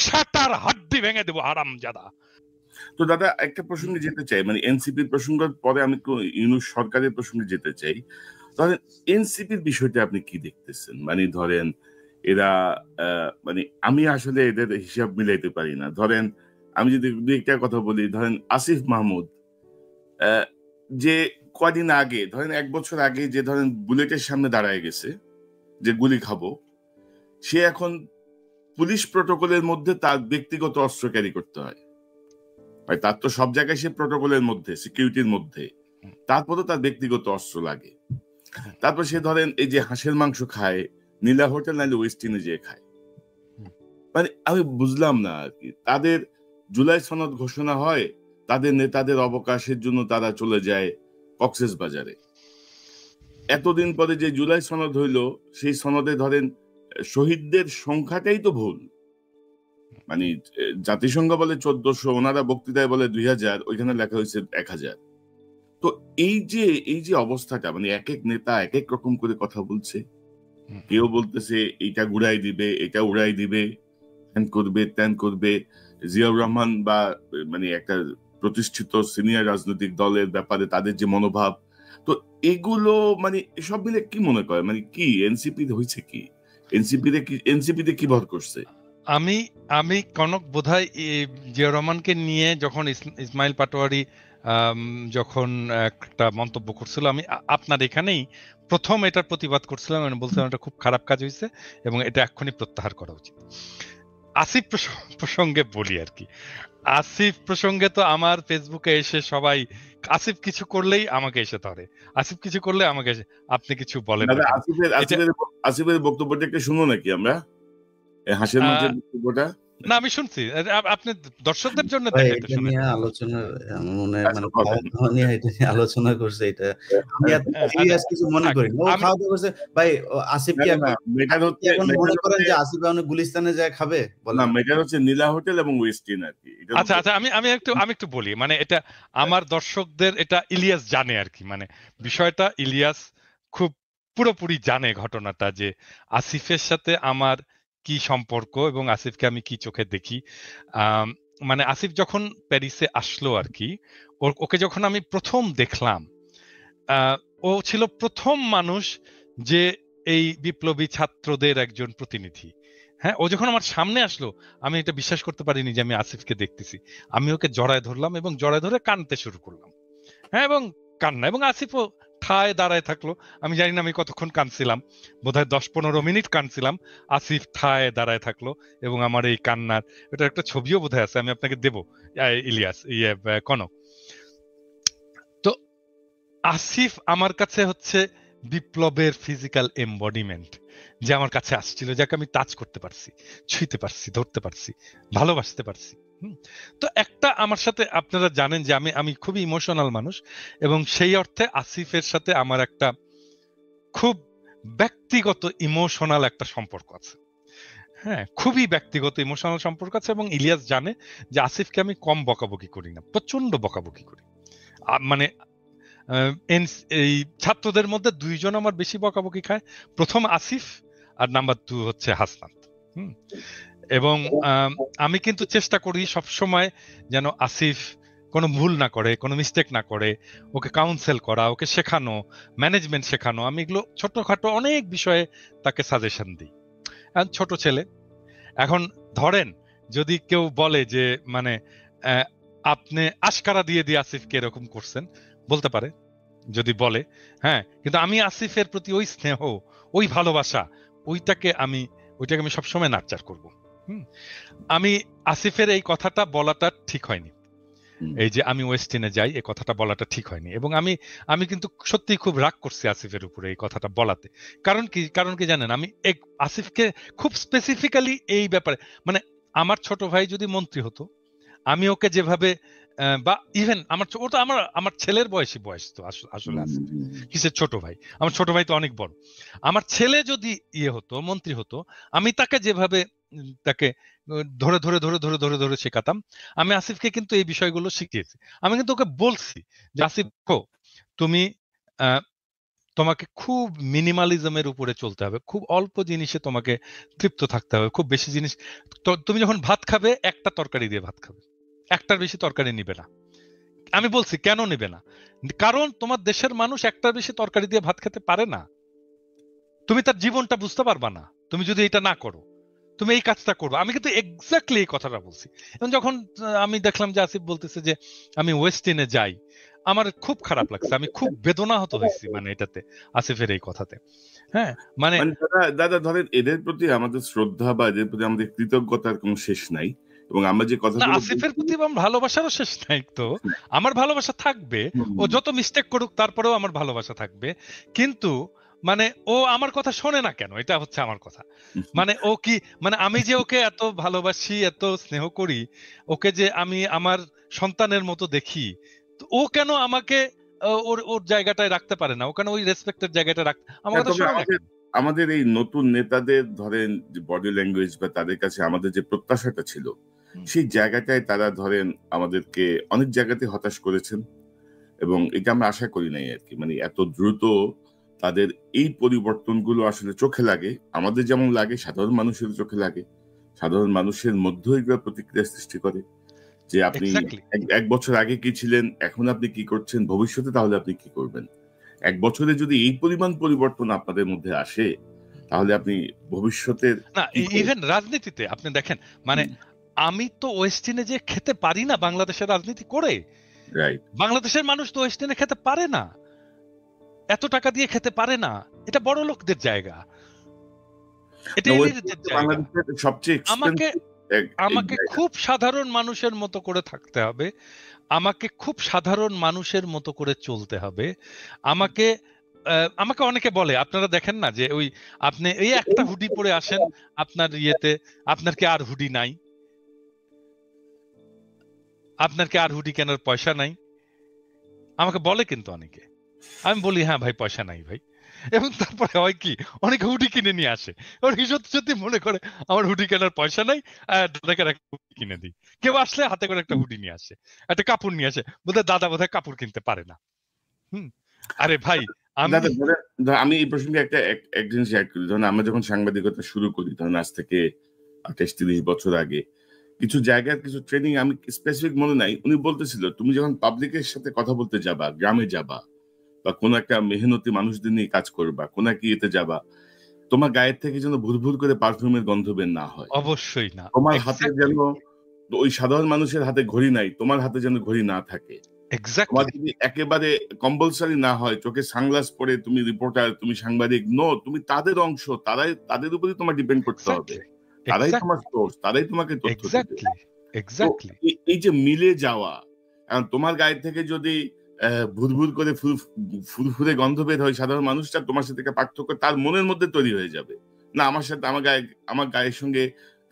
Shutter হাড্ডি ভেঙে দেবো হারামজাদা। তো দাদা একটা প্রসঙ্গে যেতে চাই, মানে এনসিপির প্রসঙ্গের পরে আমি ইউনূস সরকারের প্রসঙ্গে যেতে চাই। ধরেন এনসিপির বিষয়টা আপনি কি দেখতেছেন? মানে ধরেন এরা মানে আমি আসলে এদের হিসাব মিলাইতে পারি না। ধরেন আমি যদি দুই একটা কথা বলি, ধরেন আসিফ মাহমুদ যে কদিন আগে, ধরেন 1 বছর আগে যে ধরেন বুলেটের সামনে দাঁড়ায় গেছে যে গুলি খাবো, সে এখন পুলিশ প্রটোকলের মধ্যে তার ব্যক্তিগত অস্ত্র ক্যারি করতে হয়। তার তো সব জায়গায় সে প্রটোকলের মধ্যে, সিকিউরিটির মধ্যে, তারপরও তার ব্যক্তিগত অস্ত্র লাগে। তারপর সে ধরেন এই যে হাঁসের মাংস খায়, নীলা হোটেল নাইলে ওয়েস্টিনে যেয়ে খায়। মানে আমি বুঝলাম না আর কি, তাদের জুলাই সনদ ঘোষণা হয়, তাদের নেতাদের অবকাশের জন্য তারা চলে যায় কক্সেস বাজারে। এতদিন পরে যে জুলাই সনদ হইল, সেই সনদে ধরেন শহীদদের সংখ্যাটাই তো ভুল। মানে জাতিসংঘ বলে 1400, ওনারা বক্তৃতায় বলে 2000, ওইখানে লেখা হয়েছে 1000। তো এই যে অবস্থাটা, মানে এক এক নেতা এক এক রকম করে কথা বলছে। কেউ বলতেছে এইটা ঘুরাই দিবে, এটা উড়াই দিবে, হ্যান করবে ত্যান করবে। জিয়াউর রহমান বা মানে একটা প্রতিষ্ঠিত সিনিয়র রাজনৈতিক দলের ব্যাপারে তাদের যে মনোভাব, তো এগুলো মানে সব মিলে কি মনে করে, মানে কি এনসিপি হয়েছে কি, এনসিপিতে কি ভর করছে? আমি কনক বোধহয় জিয়াউর রহমানকে নিয়ে যখন ইসমাইল পাটোয়ারি যখন একটা মন্তব্য করছিল, আমি আপনার এখানেই প্রথম এটার প্রতিবাদ করছিলাম, আমি বলছিলাম এটা খুব খারাপ কাজ হয়েছে এবং এটা এক্ষুনি প্রত্যাহার করা উচিত। আসিফ প্রসঙ্গে বলি আর কি, আসিফ প্রসঙ্গে তো আমার ফেসবুকে এসে সবাই আসিফ কিছু করলেই আমাকে এসে ধরে, আসিফ কিছু করলে আমাকে এসে, আপনি কিছু বলেন না। আসিফের বক্তব্যটা একটু শুনো নাকি আমরা, হাসির মাংসের বক্তব্যটা? না আমি শুনছি, আপনি দর্শকদের জন্য আলোচনা আলোচনা করছে, এটা কিছু মনে করি খাওয়া দাওয়া করছে ভাই। আসিফ কি এখন মনে করেন যে আসিফ গুলিস্তানে যায় খাবে? না, মেটার হচ্ছে নীলা হোটেল এবং ওয়েস্টিন আর কি। আচ্ছা আচ্ছা, আমি একটু বলি, মানে এটা আমার দর্শকদের, এটা ইলিয়াস জানে আর কি, মানে বিষয়টা ইলিয়াস খুব পুরোপুরি জানে ঘটনাটা, যে আসিফের সাথে আমার কি সম্পর্ক এবং আসিফকে আমি কি চোখে দেখি। মানে আসিফ যখন প্যারিসে আসলো আর কি, ওকে যখন আমি প্রথম দেখলাম, ও ছিল প্রথম মানুষ যে এই বিপ্লবী ছাত্রদের একজন প্রতিনিধি। হ্যাঁ, ও যখন আমার সামনে আসলো, আমি এটা বিশ্বাস করতে পারিনি যে আমি আসিফকে দেখতেছি। আমি ওকে জড়ায় ধরলাম এবং জড়ায় ধরে কাঁদতে শুরু করলাম। হ্যাঁ, এবং কান্না, এবং আসিফও ঠায় দাঁড়ায় থাকলো। আমি জানি না আমি কতক্ষণ কাঁদছিলাম, বোধহয় 10-15 মিনিট কাঁদছিলাম। আসিফ ঠায় দাঁড়ায় থাকলো এবং আমার এই কান্নার এটা একটা ছবিও বোধহয় আছে, আমি আপনাকে দেবো ইলিয়াস, কনক। তো আসিফ আমার কাছে হচ্ছে বিপ্লবের ফিজিক্যাল এমবডিমেন্ট, যে আমার কাছে আসছিল, যাকে আমি টাচ করতে পারছি, ছুঁইতে পারছি, ধরতে পারছি, ভালোবাসতে পারছি। তো একটা আমার সাথে, আপনারা জানেন যে আমি খুবই ইমোশনাল মানুষ, এবং সেই অর্থে আসিফের সাথে আমার একটা খুব ব্যক্তিগত ইমোশনাল একটা সম্পর্ক আছে। হ্যাঁ, খুবই ব্যক্তিগত ইমোশনাল সম্পর্ক আছে, এবং ইলিয়াস জানে যে আসিফকে আমি কম বকাবকি করি না, প্রচন্ড বকাবকি করি। মানে এই ছাত্রদের মধ্যে 2 জন আমার বেশি বকাবকি খায়, প্রথম আসিফ আর নাম্বার 2 হচ্ছে হাসনাত। এবং আমি কিন্তু চেষ্টা করি সব সময় যেন আসিফ কোনো ভুল না করে, কোনো মিস্টেক না করে, ওকে কাউন্সেল করা, ওকে শেখানো, ম্যানেজমেন্ট শেখানো। আমি এগুলো ছোটখাটো অনেক বিষয়ে তাকে সাজেশন দিই। ছোট ছেলে, এখন ধরেন যদি কেউ বলে যে মানে আপনি আশকারা দিয়ে আসিফকে এরকম করছেন, বলতে পারে যদি বলে, হ্যাঁ, কিন্তু আমি আসিফের প্রতি ওই স্নেহ, ওই ভালোবাসা, ওইটাকে আমি সবসময় নার্চার করব। আমি আসিফের এই কথাটা বলাটা ঠিক হয়নি, এই যে আমি ওয়েস্টিনে যাই, এই কথাটা বলাটা ঠিক হয়নি, এবং আমি কিন্তু সত্যি খুব রাগ করছি আসিফের উপরে এই কথাটা বলাতে। কারণ কি জানেন, আমি আসিফকে খুব স্পেসিফিক্যালি এই ব্যাপারে, মানে আমার ছোট ভাই যদি মন্ত্রী হতো, আমি ওকে যেভাবে, বা ইভেন আমার ছেলের বয়স তো আসলে আসিফ কিসের ছোট ভাই, আমার ছোট ভাই তো অনেক বড়। আমার ছেলে যদি হতো, মন্ত্রী হতো, আমি তাকে যেভাবে তাকে ধরে ধরে ধরে ধরে ধরে ধরে শেখাতাম, আমি আসিফকে কিন্তু এই বিষয়গুলো শিখিয়েছি। আমি কিন্তু ওকে বলছি যে আসিফ, তুমি তোমাকে খুব মিনিমালিজমের উপরে চলতে হবে, খুব অল্প জিনিসে তোমাকে তৃপ্ত থাকতে হবে, খুব বেশি জিনিস। তুমি যখন ভাত খাবে একটা তরকারি দিয়ে ভাত খাবে, একটার বেশি তরকারি নিবে না। আমি বলছি কেন নেবে না, কারণ তোমার দেশের মানুষ একটার বেশি তরকারি দিয়ে ভাত খেতে পারে না। তুমি তার জীবনটা বুঝতে পারবা না তুমি যদি এটা না করো। তুমি এই কাজটা করবে। আমি কিন্তু এক্স্যাক্টলি এই কথাটা বলছি। এবং যখন আমি দেখলাম যে আসিফ বলতেছে যে আমি ওয়েস্ট ইন্ডে যাই, আমার খুব খারাপ লাগছে, আমি খুব বেদনাহত হয়েছি মানে এটাতে, আসিফের এই কথাতে। হ্যাঁ মানে দাদা ধরেন এদের প্রতি আমাদের শ্রদ্ধা বা এদের প্রতি আমাদের কৃতজ্ঞতার কোনো শেষ নাই। এবং আমরা যে কথা আসিফের প্রতি আমার ভালোবাসারও শেষ নাই তো, আমার ভালোবাসা থাকবে, ও যত মিস্টেক করুক তারপরেও আমার ভালোবাসা থাকবে। কিন্তু মানে ও আমার কথা শোনে না কেন, এটা হচ্ছে আমার কথা। মানে ও কি মানে আমি যে ওকে এত ভালোবাসি, এত স্নেহ করি, ওকে যে আমি আমার সন্তানের মতো দেখি, ও কেন আমাকে ওর ওর জায়গাটায় রাখতে পারে না, ও কেন ওই রেসপেক্টের জায়গাটা রাখতে আমার কথা শোনে না? আমাদের এই নতুন নেতাদের ধরেন বডি ল্যাঙ্গুয়েজ বা তাদের কাছে আমাদের যে প্রত্যাশাটা ছিল, সেই জায়গাটায় তারা ধরেন আমাদেরকে অনেক জায়গাতে হতাশ করেছেন। এবং এটা আমরা আশা করি নাই আর কি, মানে এত দ্রুত তাদের এই পরিবর্তনগুলো আসলে চোখে লাগে, আমাদের যেমন লাগে সাধারণ মানুষের চোখে লাগে। সাধারণ মানুষের মধ্যেই এগুলো প্রতিক্রিয়া সৃষ্টি করে যে আপনি এক বছর আগে কি ছিলেন, এখন আপনি কি করছেন, ভবিষ্যতে তাহলে আপনি কি করবেন। এক বছরে যদি এই পরিমাণ পরিবর্তন আপনাদের মধ্যে আসে, তাহলে আপনি ভবিষ্যতের না, ইভেন রাজনীতিতে আপনি দেখেন, মানে আমি তো ওয়েস্টিনে যে খেতে পারি না বাংলাদেশের রাজনীতি করে, বাংলাদেশের মানুষ তো ওয়েস্টিনে খেতে পারে না, এত টাকা দিয়ে খেতে পারে না, এটা বড় লোকদের জায়গা, এটা সবচেয়ে আমাকে খুব সাধারণ মানুষের মতো করে থাকতে হবে, আমাকে খুব সাধারণ মানুষের মতো করে চলতে হবে। আমাকে অনেকে বলে, আপনারা দেখেন না যে ওই আপনি এই একটা হুডি পরে আসেন আপনার ইয়েতে, আপনার কি আর হুডি নাই, আপনার কি আর হুডি কেনার পয়সা নাই, আমাকে বলে কিন্তু অনেকে। আমি বলি হ্যাঁ ভাই পয়সা নাই ভাই, এবং তারপরে হয় কি, অনেকে হুডি কিনে নিয়ে আসে, ওর সত্যি সত্যি মনে করে আমার হুডি কেনার পয়সা নাই, দাদাকে একটা হুডি কিনে দিই। কেউ আসলে হাতে করে একটা হুডি নিয়ে আসে, একটা কাপড় নিয়ে আসে, বোধহয় দাদা বোধহয় কাপড় কিনতে পারে না। আরে ভাই আমি এই প্রসঙ্গে এক জিনিস অ্যাড করি। ধরুন আমরা যখন সাংবাদিকতা শুরু করি, ধরুন আজ থেকে 28-30 বছর আগে, কিছু জায়গার কিছু ট্রেনিং আমি স্পেসিফিক মনে নাই, উনি বলতেছিল তুমি যখন পাবলিকের সাথে কথা বলতে যাবা, গ্রামে যাবা বা কোন একটা মেহনতি মানুষদের নিয়ে কাজ করবা, কোন একটা ইয়েতে যাবা, তোমার গায়ের থেকে যেন ভুরভুর করে পারফিউমের গন্ধ বের না হয়। অবশ্যই না। তোমার হাতে যেন ওই সাধারণ মানুষের হাতে ঘড়ি নাই, তোমার হাতে যেন ঘড়ি না থাকে। তোমার যদি একেবারে কম্পালসারি না হয়, চোখে সানগ্লাস পরে তুমি রিপোর্টার, তুমি সাংবাদিক, নো, তুমি তাদের অংশ, তাদের উপরই তোমার ডিপেন্ড করতে হবে, তারাই তোমার সোর্স, তারাই তোমাকে তথ্য দেবে। এই যে মিলে যাওয়া, কারণ তোমার গায়ের থেকে যদি ভুরভুর করে ফুরফুরে গন্ধ বের হয়, সাধারণ মানুষটা তোমার সাথে পার্থক্য তার মনের মধ্যে তৈরি হয়ে যাবে, না আমার সাথে আমার গায়ের সঙ্গে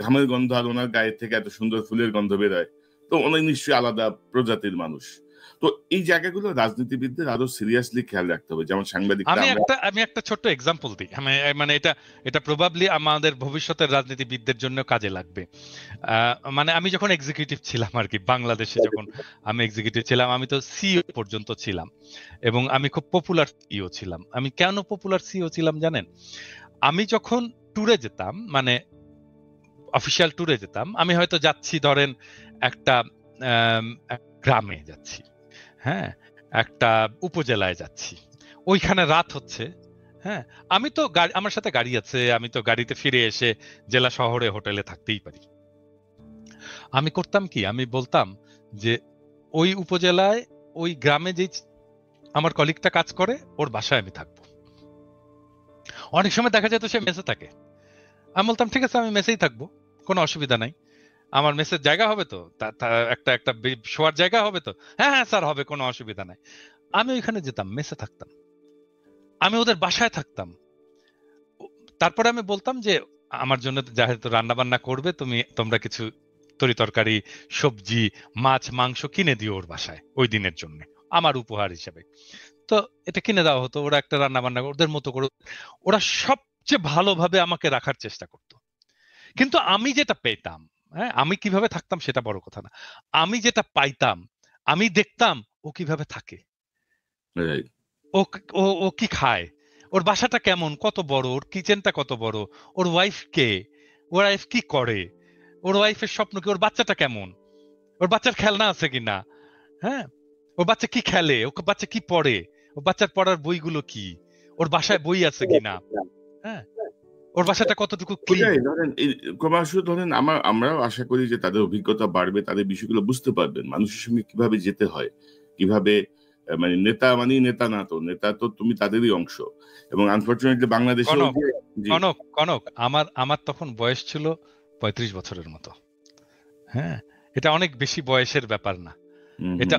ঘামের গন্ধ আর ওনার গায়ের থেকে এত সুন্দর ফুলের গন্ধ বের হয়, তো ওনার নিশ্চয়ই আলাদা প্রজাতির মানুষ। তো এই জায়গাগুলো রাজনীতিবিদদের আরো সিরিয়াসলি খেয়াল রাখতে হবে, যেমন সাংবাদিক। আমি একটা ছোট্ট এক্সাম্পল দিই, মানে এটা প্রবাবলি আমাদের ভবিষ্যতের রাজনীতিবিদদের জন্য কাজে লাগবে। মানে আমি যখন এক্সিকিউটিভ ছিলাম আর কি, বাংলাদেশে যখন আমি এক্সিকিউটিভ ছিলাম, আমি তো সিইও পর্যন্ত ছিলাম, এবং আমি খুব পপুলার সিইও ছিলাম। আমি কেন পপুলার সিইও ছিলাম জানেন? আমি যখন ট্যুরে যেতাম, মানে অফিসিয়াল ট্যুরে যেতাম, আমি হয়তো যাচ্ছি ধরেন একটা গ্রামে যাচ্ছি, হ্যাঁ, একটা উপজেলায় যাচ্ছি, ওইখানে রাত হচ্ছে, হ্যাঁ, আমি তো আমার সাথে গাড়ি আছে, আমি তো গাড়িতে ফিরে এসে জেলা শহরে হোটেলে থাকতেই পারি। আমি করতাম কি, আমি বলতাম যে ওই উপজেলায় ওই গ্রামে যে আমার কলিগটা কাজ করে, ওর বাসায় আমি থাকবো। অনেক সময় দেখা যেত সে মেসে থাকে, আমি বলতাম ঠিক আছে আমি মেসেই থাকবো, কোনো অসুবিধা নাই, আমার মেসের জায়গা হবে তো, একটা শোয়ার জায়গা হবে তো, হ্যাঁ হ্যাঁ স্যার হবে, কোনো অসুবিধা নাই। আমি ওইখানে যেতাম, মেসে থাকতাম, আমি ওদের বাসায় থাকতাম। তারপরে আমি বলতাম যে আমার জন্য যেহেতু রান্না বান্না করবে, তোমরা কিছু তরি তরকারি, সবজি, মাছ, মাংস কিনে দিও ওর বাসায় ওই দিনের জন্য আমার উপহার হিসেবে। তো এটা কিনে দেওয়া হতো, ওরা একটা রান্না বান্না ওদের মতো করে, ওরা সবচেয়ে ভালোভাবে আমাকে রাখার চেষ্টা করতো। কিন্তু আমি যেটা পেতাম, হ্যাঁ, আমি কিভাবে থাকতাম সেটা বড় কথা না, আমি যেটা পাইতাম, আমি দেখতাম ও কিভাবে থাকে। ও ও ও কি খায়, ওর বাসাটা কেমন, কত বড়, ওর কিচেনটা কত বড়, ওর ওয়াইফ কে, ওর ওয়াইফ কি করে, ওর ওয়াইফের স্বপ্ন কি, ওর বাচ্চাটা কেমন, ওর বাচ্চার খেলনা আছে কিনা, হ্যাঁ, ওর বাচ্চা কি খেলে, ওর বাচ্চা কি পড়ে, ওর বাচ্চার পড়ার বইগুলো কি, ওর বাসায় বই আছে কিনা, হ্যাঁ, ওর বাসাটা কতটুকু ক্লিন। ওটাই ধরেন ক্রমশ ধরেন আমরাও আশা করি যে তাদের অভিজ্ঞতা বাড়বে, তাদের বিষয়গুলো বুঝতে পারবেন, মানুষের সঙ্গে কিভাবে যেতে হয়, কিভাবে মানে নেতা মানে নেতা না, তো নেতা তো তুমি তাদেরই অংশ। এবং আনফরচুনেটলি বাংলাদেশে কনক কনক আমার তখন বয়স ছিল 35 বছরের মতো, হ্যাঁ, এটা অনেক বেশি বয়সের ব্যাপার না, এটা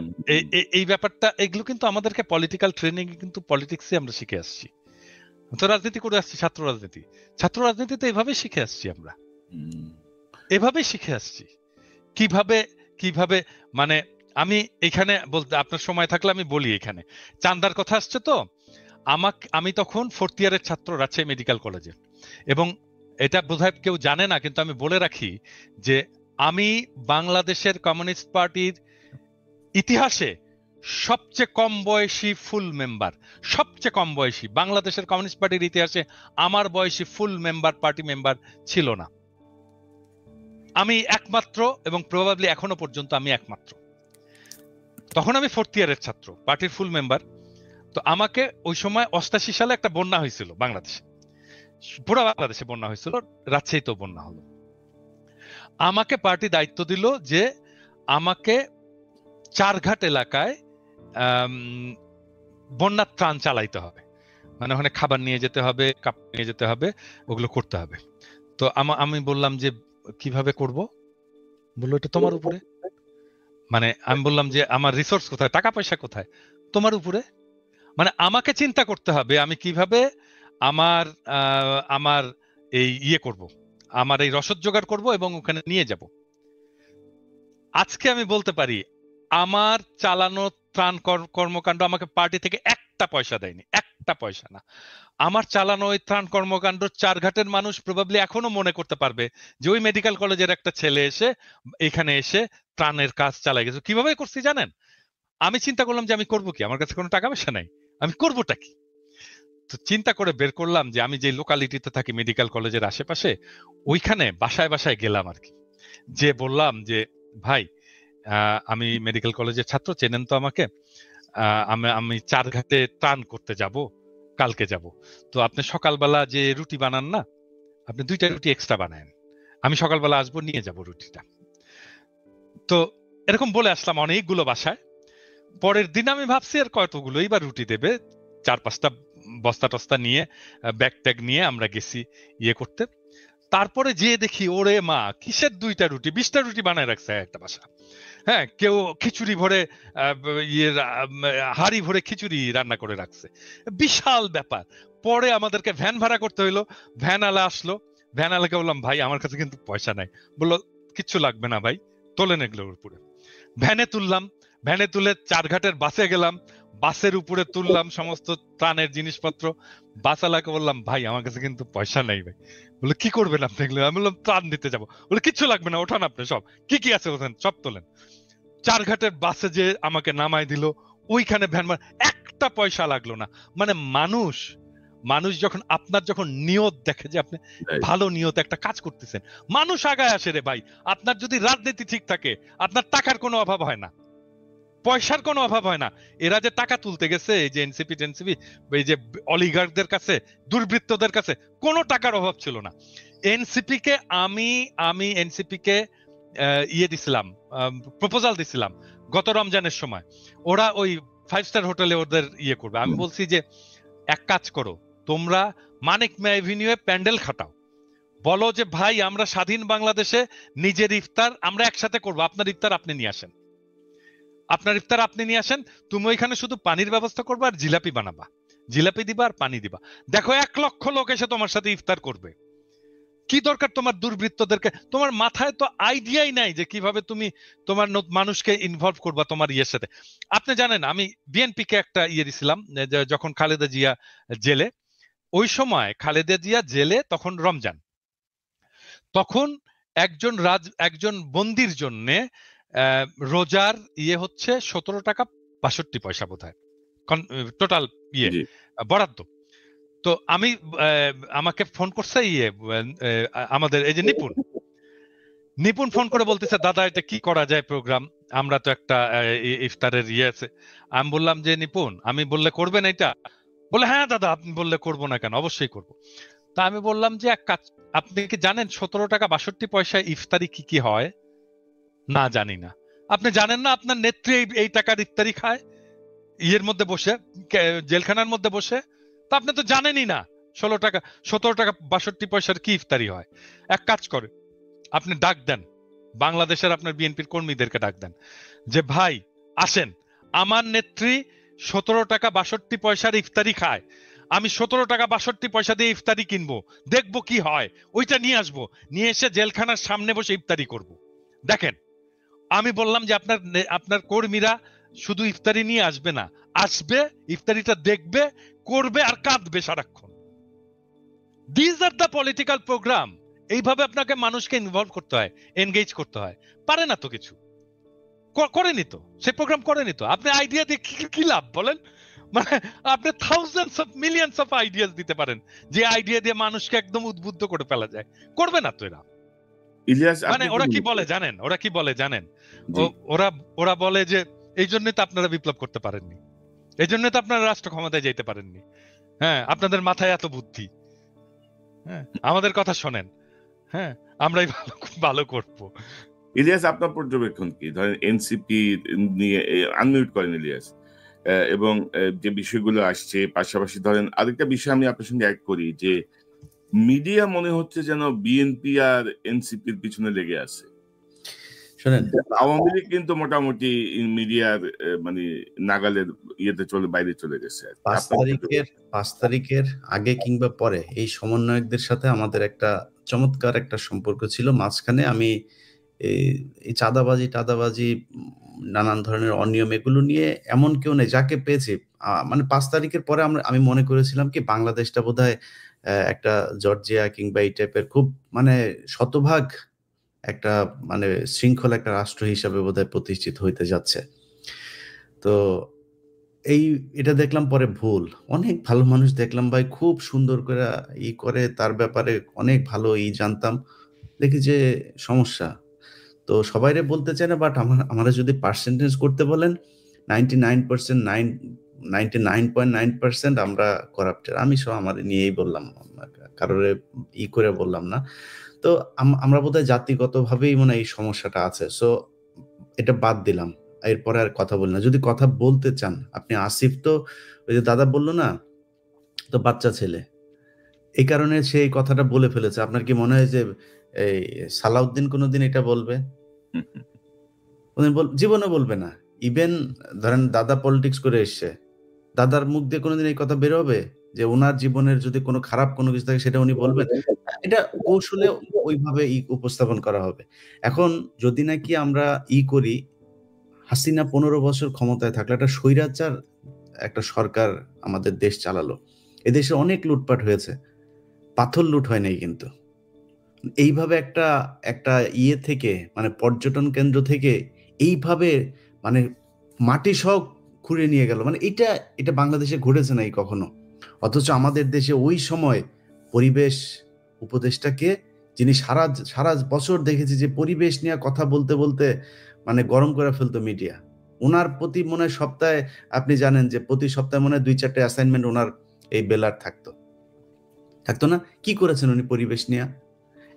এই ব্যাপারটা, এগুলো কিন্তু আমাদেরকে পলিটিক্যাল ট্রেনিং এ কিন্তু পলিটিক্সে আমরা শিখে আসছি, তো রাজনীতি করে আসছি, ছাত্র রাজনীতিতে এভাবেই শিখে আসছি আমরা, এভাবেই শিখে আসছি কিভাবে কিভাবে মানে আমি এখানে বলতে আপনার সময় থাকলে আমি বলি, এখানে চান্দার কথা আসছে তো, আমি তখন 4th ইয়ারের ছাত্র রাজশাহী মেডিকেল কলেজে, এবং এটা বোধহয় কেউ জানে না, কিন্তু আমি বলে রাখি যে আমি বাংলাদেশের কমিউনিস্ট পার্টির ইতিহাসে সবচেয়ে কম বয়সী ফুল মেম্বার, সবচেয়ে কম বয়সী বাংলাদেশের কমিউনিস্ট পার্টির ইতিহাসে আমার বয়সী ফুল মেম্বার, পার্টি মেম্বার ছিল না, আমি একমাত্র, এবং প্রবাবলি এখনো পর্যন্ত আমি একমাত্র। তখন আমি 4th ইয়ারের ছাত্র, পার্টির ফুল মেম্বার। তো আমাকে ওই সময় 88 সালে একটা বন্যা হয়েছিল বাংলাদেশে, পুরো বাংলাদেশে বন্যা হয়েছিল, রাজশাহীতেও বন্যা হলো। আমাকে পার্টি দায়িত্ব দিল যে আমাকে চারঘাট এলাকায় বন্যার ত্রাণ চালাইতে হবে, মানে ওখানে খাবার নিয়ে যেতে হবে, কাপড় নিয়ে যেতে হবে, ওগুলো করতে হবে। তো আমি বললাম যে কিভাবে করব, বললো এটা তোমার উপরে, মানে আমি বললাম যে আমার রিসোর্স কোথায়, টাকা পয়সা কোথায়, তোমার উপরে, মানে আমাকে চিন্তা করতে হবে আমি কিভাবে আমার আমার এই করব, আমার এই রসদ জোগাড় করব এবং ওখানে নিয়ে যাব। আজকে আমি বলতে পারি আমার চালানো ত্রাণ কর্মকাণ্ড আমাকে পার্টি থেকে একটা পয়সা দেয়নি, একটা পয়সা না। আমার চালানো ওই ত্রাণ কর্মকাণ্ড চারঘাটের মানুষ প্রবাবলি এখনো মনে করতে পারবে যে ওই মেডিকেল কলেজের একটা ছেলে এসে এখানে এসে ত্রাণের কাজ চালাই গেছে। কিভাবে করছি জানেন? আমি চিন্তা করলাম যে আমি করব কি, আমার কাছে কোনো টাকা পয়সা নাই, আমি করবোটা কি? তো চিন্তা করে বের করলাম যে আমি যে লোকালিটিতে থাকি মেডিকেল কলেজের আশেপাশে, ওইখানে বাসায় বাসায় গেলাম আর কি, যে বললাম যে ভাই আমি মেডিকেল কলেজের ছাত্র, চেনেন তো আমাকে, আমি চারঘাটে ত্রাণ করতে যাব, কালকে যাব, তো আপনি সকালবেলা যে রুটি বানান না, আপনি 2টা রুটি এক্সট্রা বানায়েন, আমি সকালবেলা আসবো, নিয়ে যাব রুটিটা। তো এরকম বলে আসলাম অনেকগুলো বাসায়। পরের দিন আমি ভাবছি আর কতগুলোই বা রুটি দেবে, 4-5টা বস্তা টস্তা নিয়ে, ব্যাগ ট্যাগ নিয়ে আমরা গেছি করতে। তারপরে যেয়ে দেখি ওরে মা, কিসের 2টা রুটি, 20টা রুটি বানায় রাখছে একটা বাসা, হ্যাঁ, কেউ খিচুড়ি ভরে হাড়ি ভরে খিচুড়ি রান্না করে রাখছে, বিশাল ব্যাপার। পরে আমাদেরকে ভ্যান ভাড়া করতে হইলো, ভ্যান আলা আসলো, ভ্যান আলাকে বললাম ভাই আমার কাছে কিন্তু পয়সা নাই, বললো কিচ্ছু লাগবে না ভাই, তোলেন এগুলোর উপরে। ভ্যানে তুললাম, ভ্যানে তুলে চারঘাটের বাসে গেলাম, বাসের উপরে তুললাম সমস্ত ত্রাণের জিনিসপত্র, বাসালাকে বললাম ভাই আমার কাছে কিন্তু পয়সা নাই ভাই, বলে কি করবেন আপনি এগুলো? আমি বললাম ত্রাণ দিতে যাবো, বলে কিচ্ছু লাগবে না, ওঠান আপনি সব, কি কি আছে ওখানে সব তোলেন। চারঘাটের বাসে যে আমাকে নামাই দিল, ওইখানে ভ্যান, একটা পয়সা লাগলো না। মানে মানুষ যখন নিয়ত দেখে যে আপনি ভালো নিয়ত একটা কাজ করতেছেন, মানুষ আগায় আসে রে ভাই। আপনার যদি রাজনীতি ঠিক থাকে, আপনার টাকার কোনো অভাব হয় না, পয়সার কোনো অভাব হয় না। এরা যে টাকা তুলতে গেছে, এই যে এনসিপি এই যে অলিগার্কদের কাছে, দুর্বৃত্তদের কাছে কোনো টাকার অভাব ছিল না। এনসিপি কে আমি এনসিপি কে দিছিলাম, প্রপোজাল দিছিলাম গত রমজানের সময়, ওরা ওই 5 স্টার হোটেলে ওদের করবে। আমি বলছি যে এক কাজ করো, তোমরা মানিক মিয়া এভিনিউয়ে প্যান্ডেল খাটাও, বলো যে ভাই আমরা স্বাধীন বাংলাদেশে নিজের ইফতার আমরা একসাথে করব, আপনার ইফতার আপনি নিয়ে আসেন, তুমি ওইখানে শুধু পানির ব্যবস্থা করবে আর জিলাপি বানাবা, জিলাপি দিবা আর পানি দিবা, দেখো 1 লক্ষ লোক এসে তোমার সাথে ইফতার করবে। কি দরকার তোমার দুর্বৃত্তদেরকে? তোমার মাথায় তো আইডিয়াই নাই যে কিভাবে তুমি তোমার মানুষকে ইনভলভ করবা তোমার সাথে। আপনি জানেন আমি বিএনপি কে একটা দিছিলাম যখন খালেদা জিয়া জেলে, ওই সময় খালেদা জিয়া জেলে, তখন রমজান, তখন একজন বন্দির জন্য রোজার হচ্ছে 17 টাকা 62 পয়সা বোধহয় টোটাল বরাদ্দ। তো আমি আমাকে ফোন করছে আমাদের এই যে নিপুণ ফোন করে বলতেছে, দাদা এটা কি করা যায় প্রোগ্রাম, আমরা তো একটা ইফতারের আছে। আমি বললাম যে নিপুণ, আমি বললে করবেন এটা? বলে হ্যাঁ দাদা, আপনি বললে করবো না কেন, অবশ্যই করবো। তা আমি বললাম যে এক কাজ, আপনি কি জানেন 17 টাকা 62 পয়সায় ইফতারি কি হয়? না, জানি না। আপনি জানেন না আপনার নেত্রী এই টাকার ইফতারি খায় ইয়ের মধ্যে বসে, জেলখানার মধ্যে বসে? তা আপনি তো জানেনই না 17 টাকা 62 পয়সার কি ইফতারি হয়। এক কাজ করে, আপনি ডাক দেন বাংলাদেশের আপনার বিএনপির কর্মীদেরকে, ডাক দেন যে ভাই আসেন, আমার নেত্রী 17 টাকা 62 পয়সার ইফতারি খায়, আমি 17 টাকা 62 পয়সা দিয়ে ইফতারি কিনবো, দেখবো কি হয়, ওইটা নিয়ে আসবো, নিয়ে এসে জেলখানার সামনে বসে ইফতারি করব। দেখেন, আমি বললাম যে আপনার কর্মীরা শুধু ইফতারি নিয়ে আসবে না, আসবে ইফতারিটা দেখবে, করবে আর কাঁদবে সারাক্ষণ। This are the political programme. এইভাবে আপনাকে মানুষকে ইনভলভ করতে হয়, এনগেজ করতে হয়। পারে না তো কিছু, করেনি তো, সে প্রোগ্রাম করেনি তো। আপনি আইডিয়া দিয়ে কি লাভ বলেন? মানে আপনি thousands of millions of ideas দিতে পারেন, যে আইডিয়া দিয়ে মানুষকে একদম উদ্বুদ্ধ করে ফেলা যায়, করবে না তো এরা। মানে ওরা কি বলে জানেন, ওরা বলে যে এই জন্যই তো আপনারা বিপ্লব করতে পারেননি, এই জন্য তো আপনারা রাষ্ট্র ক্ষমতায় যেতে পারেননি। হ্যাঁ, আপনাদের মাথায় এত বুদ্ধি। হ্যাঁ, আমাদের কথা শোনেন, হ্যাঁ আমরাই ভালো করবো। ইলিয়াস, আপনার পর্যবেক্ষণ কি? ধরেন এনসিপি নিয়ে, আনমিউট করেন ইলিয়াস, এবং যে বিষয়গুলো আসছে, পাশাপাশি ধরেন আরেকটা বিষয় আমি আপনার সঙ্গে অ্যাড করি, যে মিডিয়া মনে হচ্ছে যেন বিএনপি আর এনসিপির পিছনে লেগে আছে। শোনেন, আওয়ামী লীগ কিন্তু মোটামুটি মিডিয়ার মানে নাগালের বাইরে চলে গেছে। 5 তারিখের আগে কিংবা পরে এই সমন্বয়কদের সাথে আমাদের একটা চমৎকার একটা সম্পর্ক ছিল। মাঝখানে আমি এই চাঁদাবাজি নানান ধরনের অনিয়ম এগুলো নিয়ে এমন কেউ নেই যাকে পেয়েছি। মানে 5 তারিখের পরে আমি মনে করেছিলাম কি বাংলাদেশটা বোধহয় একটা জর্জিয়া কিংবা এই টাইপের খুব মানে শতভাগ একটা মানে শৃঙ্খলা একটা রাষ্ট্র হিসাবে বোধহয় প্রতিষ্ঠিত হইতে যাচ্ছে। তো এটা দেখলাম পরে ভুল। অনেক ভালো মানুষ দেখলাম ভাই, খুব সুন্দর করে তার ব্যাপারে অনেক ভালো জানতাম। দেখি যে সমস্যা। তো সবাইরে বলতে চাই না, বাট আমরা যদি পার্সেন্টেজ করতে বলেন 99.9% আমরা করাপ্টেড। আমি সব আমার নিয়েই বললাম, কারোর করে বললাম না। তো আমরা বোধহয় জাতিগতভাবেই মনে এই সমস্যাটা আছে। সো এটা বাদ দিলাম, এরপরে আর কথা বলি না। যদি কথা বলতে চান আপনি, আসিফ তো ওই যে দাদা বললো না, তো বাচ্চা ছেলে, এই কারণে সে এই কথাটা বলে ফেলেছে। আপনার কি মনে হয় যে এই সালাউদ্দিন কোনোদিন এটা বলবে? জীবনে বলবে না। ইভেন ধরেন দাদা পলিটিক্স করে এসছে, দাদার মুখ দিয়ে কোনোদিন এই কথা বের হবে যে ওনার জীবনের যদি কোনো খারাপ কোনো কিছু থাকে সেটা উনি বলবেন? এটা কৌশলে ওইভাবে উপস্থাপন করা হবে। এখন যদি নাকি আমরা করি, হাসিনা 15 বছর ক্ষমতায় থাকলে একটা স্বৈরাচার একটা সরকার আমাদের দেশ চালালো। এদেশে অনেক লুটপাট হয়েছে, পাথর লুট হয় নাই কিন্তু। এইভাবে একটা থেকে মানে পর্যটন কেন্দ্র থেকে এইভাবে মানে মাটি সহ খুঁড়ে নিয়ে গেল, মানে এটা বাংলাদেশে ঘটেছে নাই কখনো। অথচ আমাদের দেশে ওই সময় পরিবেশ উপদেষ্টাকে, যিনি সারা বছর দেখেছি যে পরিবেশ নিয়ে কথা বলতে বলতে মানে গরম করে ফেলতো মিডিয়া, ওনার প্রতি মনে হয় সপ্তাহে, আপনি জানেন যে প্রতি সপ্তাহে মনে হয় 2-4টা অ্যাসাইনমেন্ট ওনার এই বেলার থাকতো না? কি করেছেন উনি পরিবেশ নিয়ে?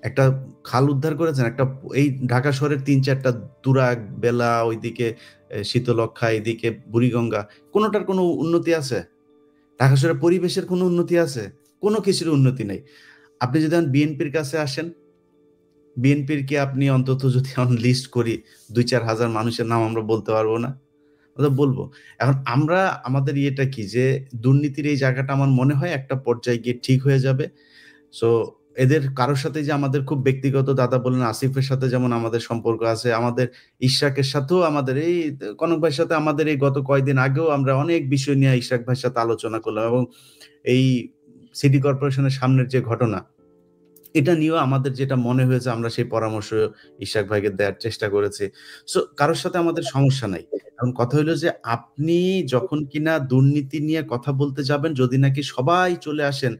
একটা খাল উদ্ধার করেছেন, একটা এই ঢাকা শহরের 3-4টা তুরাগ, বেলা, ওইদিকে শীতলক্ষা, এইদিকে বুড়িগঙ্গা, কোনোটার কোনো উন্নতি আছে? ঢাকা শহরের পরিবেশের কোনো উন্নতি আছে? কোনো কিছুর উন্নতি নেই। আপনি যদি বিএনপির কাছে আসেন, বিএনপির কি আপনি অন্তত যদি লিস্ট করি 2-4 হাজার মানুষের নাম আমরা বলতে পারবো না? বলবো। এখন আমরা আমাদের কি যে দুর্নীতির এই জায়গাটা আমার মনে হয় একটা পর্যায়ে গিয়ে ঠিক হয়ে যাবে। সো এদের কারোর সাথে যে আমাদের খুব ব্যক্তিগত, দাদা বলেন আসিফের সাথে যেমন আমাদের সম্পর্ক আছে, আমাদের ইশরাকের সাথেও, আমাদের এই কনক ভাইয়ের সাথে আমাদের এই গত কয়েকদিন আগেও আমরা অনেক বিষয় নিয়ে ইশরাক ভাইয়ের সাথে আলোচনা করলাম। এবং এই সিটি কর্পোরেশনের সামনের যে ঘটনা, এটা নিয়েও আমাদের যেটা মনে হয়েছে আমরা সেই পরামর্শ ইশাক ভাইকে দেওয়ার চেষ্টা করেছি। সো কারোর সাথে আমাদের সমস্যা নাই। এখন কথা হলো যে আপনি যখন কিনা দুর্নীতি নিয়ে কথা বলতে যাবেন, যদি নাকি সবাই চলে আসেন,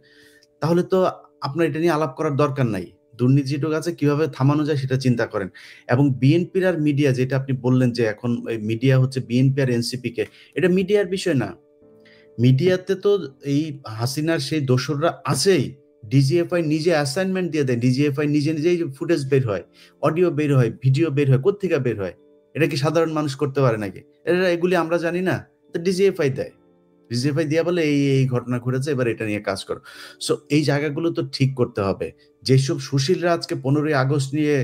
তাহলে তো আপনার এটা নিয়ে আলাপ করার দরকার নাই। দুর্নীতি যেটুকু আছে কিভাবে থামানো যায় সেটা চিন্তা করেন। এবং বিএনপির আর মিডিয়া, যেটা আপনি বললেন যে এখন এই মিডিয়া হচ্ছে বিএনপি আর এনসিপি কে, এটা মিডিয়ার বিষয় না। মিডিয়াতে তো এই হাসিনার সেই দোসররা আছেই। ডিজিএফআই নিজে অ্যাসাইনমেন্ট দিয়ে দেয়, ডিজিএফআই নিজেই ফুটেজ বের হয়, অডিও বের হয়, ভিডিও বের হয়, কোত্থেকে বের হয়? এটা কি সাধারণ মানুষ করতে পারে নাকি? এগুলি আমরা জানি না, তো ডিজিএফআই দেয়। ডিজিএফআই দিয়া বলে এই ঘটনা ঘটেছে, এবার এটা নিয়ে কাজ করো। সো এই জায়গাগুলো তো ঠিক করতে হবে। যেসব সুশীলরা আজকে 15ই আগস্ট নিয়ে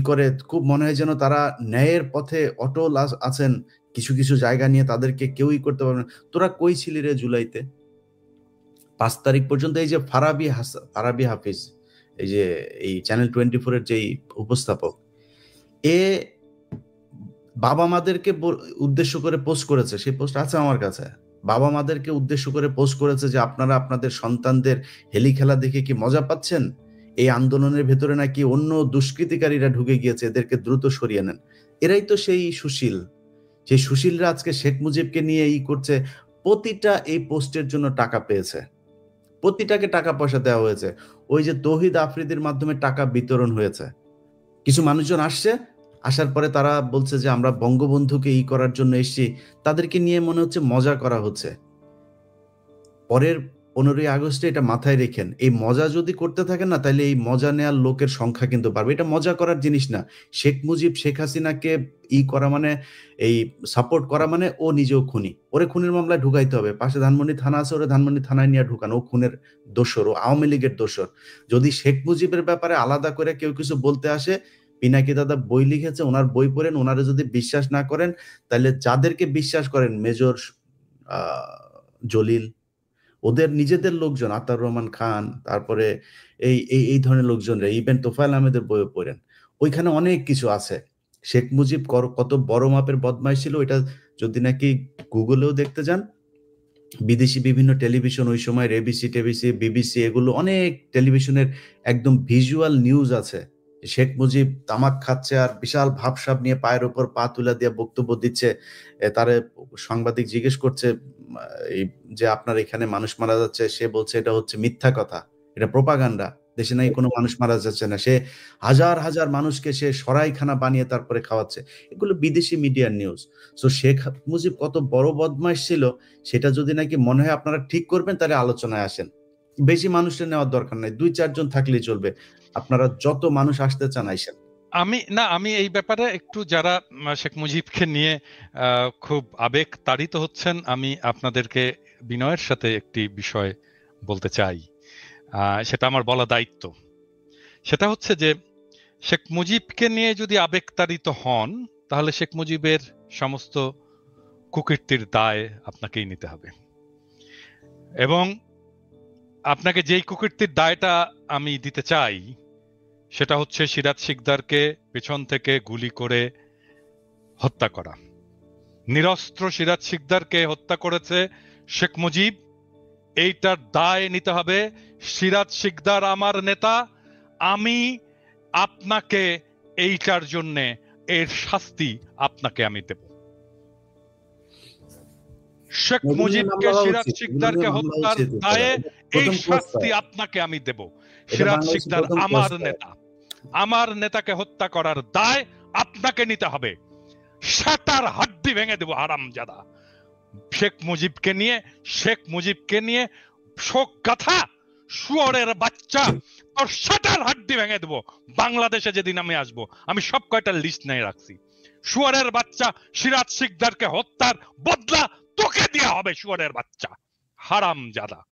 করে, খুব মনে হয় যেন তারা ন্যায়ের পথে অটল আছেন। কিছু জায়গা নিয়ে তাদেরকে কেউই করতে পারবে না। তোরা কই ছিলি রে জুলাইতে? 5 তারিখ পর্যন্ত এই যে ফারাবি হাফিজ, এই যে এই চ্যানেল 24 এর যেই উপস্থাপক, এ বাবা মাদেরকে উদ্দেশ্য করে পোস্ট করেছে। সেই পোস্ট আছে আমার কাছে। বাবা মাদেরকে উদ্দেশ্য করে পোস্ট করেছে যে আপনারা আপনাদের সন্তানদের হেলি খেলা দেখে কি মজা পাচ্ছেন? এই আন্দোলনের ভেতরে নাকি অন্য দুষ্কৃতিকারীরা ঢুকে গিয়েছে, এদেরকে দ্রুত সরিয়ে নেন। এরাই তো সেই সুশীল। সেই সুশীলরা আজকে শেখ মুজিবকে নিয়ে করছে। প্রতিটা এই পোস্টের জন্য টাকা পেয়েছে, প্রতিটাকে টাকা পয়সা দেওয়া হয়েছে। ওই যে তৌহিদ আফ্রিদির মাধ্যমে টাকা বিতরণ হয়েছে। কিছু মানুষজন আসছে, আসার পরে তারা বলছে যে আমরা বঙ্গবন্ধুকে করার জন্য এসেছি, তাদেরকে নিয়ে মনে হচ্ছে মজা করা হচ্ছে। পরের 15ই আগস্টে এটা মাথায় রেখেন। এই মজা যদি করতে থাকেন না, তাহলে এই মজা নেওয়ার লোকের সংখ্যা কিন্তু বাড়বে। এটা মজা করার জিনিস না। শেখ মুজিব শেখ হাসিনাকে করা মানে, এই সাপোর্ট করা মানে ও নিজেও খুনি। ওরে খুনের মামলায় ঢুকাইতে হবে। পাশে ধানমন্ডি থানা আছে, ওরে ধানমন্ডি থানায় নিয়ে ঢুকান। ও খুনের দোসর, ও আওয়ামী লীগের দোসর। যদি শেখ মুজিবের ব্যাপারে আলাদা করে কেউ কিছু বলতে আসে, পিনাকি দাদা বই লিখেছে, ওনার বই পড়েন। ওনারা যদি বিশ্বাস না করেন, তাহলে যাদেরকে বিশ্বাস করেন, মেজর জলিল, ওদের নিজেদের লোকজন, আতাউর রহমান খান, তারপরে এই ধরনের লোকজনরা, ইভেন তোফায়েল আহমেদের বইও পড়েন। ওইখানে অনেক কিছু আছে। শেখ মুজিব কত বড় মাপের বদমাইশ ছিল, এটা যদি নাকি গুগলেও দেখতে যান, বিদেশি বিভিন্ন টেলিভিশন ওই সময় এবিসি টেবিসি বিবিসি, এগুলো অনেক টেলিভিশনের একদম ভিজুয়াল নিউজ আছে। শেখ মুজিব তামাক খাচ্ছে আর বিশাল ভাবসাব নিয়ে পায়ের উপর পা তুলে দিয়ে বক্তব্য দিচ্ছে। তারে সাংবাদিক জিজ্ঞেস করছে এই যে আপনার এখানে মানুষ মারা যাচ্ছে, সে বলছে এটা হচ্ছে মিথ্যা কথা, এটা প্রোপাগান্ডা, দেশে নাই কোনো মানুষ মারা যাচ্ছে না। সে হাজার হাজার মানুষকে সে সরাইখানা বানিয়ে তারপরে খাওয়াচ্ছে। এগুলো বিদেশি মিডিয়ার নিউজ। সো শেখ মুজিব কত বড় বদমাইশ ছিল, সেটা যদি নাকি মনে হয় আপনারা ঠিক করবেন, তাহলে আলোচনায় আসেন। বেশি মানুষের নেওয়ার দরকার নাই, 2-4 জন থাকলেই চলবে। আপনারা যত মানুষ আসতে চান আইসেন। আমি এই ব্যাপারে একটু, যারা শেখ মুজিবকে নিয়ে খুব আবেগ তাড়িত হচ্ছেন, আমি আপনাদেরকে বিনয়ের সাথে একটি বিষয় বলতে চাই। সেটা আমার বলা দায়িত্ব। সেটা হচ্ছে যে শেখ মুজিবকে নিয়ে যদি আবেগ তাড়িত হন, তাহলে শেখ মুজিবের সমস্ত কুকীর্তির দায় আপনাকেই নিতে হবে। এবং আপনাকে যেই কুকীর্তির দায়টা আমি দিতে চাই, সেটা হচ্ছে সিরাজ শিকদারকে পেছন থেকে গুলি করে হত্যা করা। নিরস্ত্র সিরাজ শিকদারকে হত্যা করেছে শেখ মুজিব, এইটার দায় নিতে হবে। সিরাজ শিকদার আমার নেতা, আমি আপনাকে এইটার জন্য এর শাস্তি আপনাকে আমি দেব। শেখ মুজিবকে, সিরাজ শিকদারকে হত্যার দায়ে এই শাস্তি আপনাকে আমি দেব। সিরাজ শিকদার আমার নেতা, আমার নেতাকে হত্যা করার দায় আপনাকে নিতে হবে। সাতার হাড্ডি ভেঙে দেব হারামজাদা। শেখ মুজিবকে নিয়ে শোক গাথা, শুয়োরের বাচ্চা, তোর সাতার হাড্ডি ভেঙে দেব। বাংলাদেশে যেদিন আমি আসবো, আমি সব কয়টা লিস্ট নিয়ে রাখছি। শুয়োরের বাচ্চা, সিরাজ শিকদারকে হত্যার বদলা তোকে দেয়া হবে, শুয়োরের বাচ্চা হারামজাদা।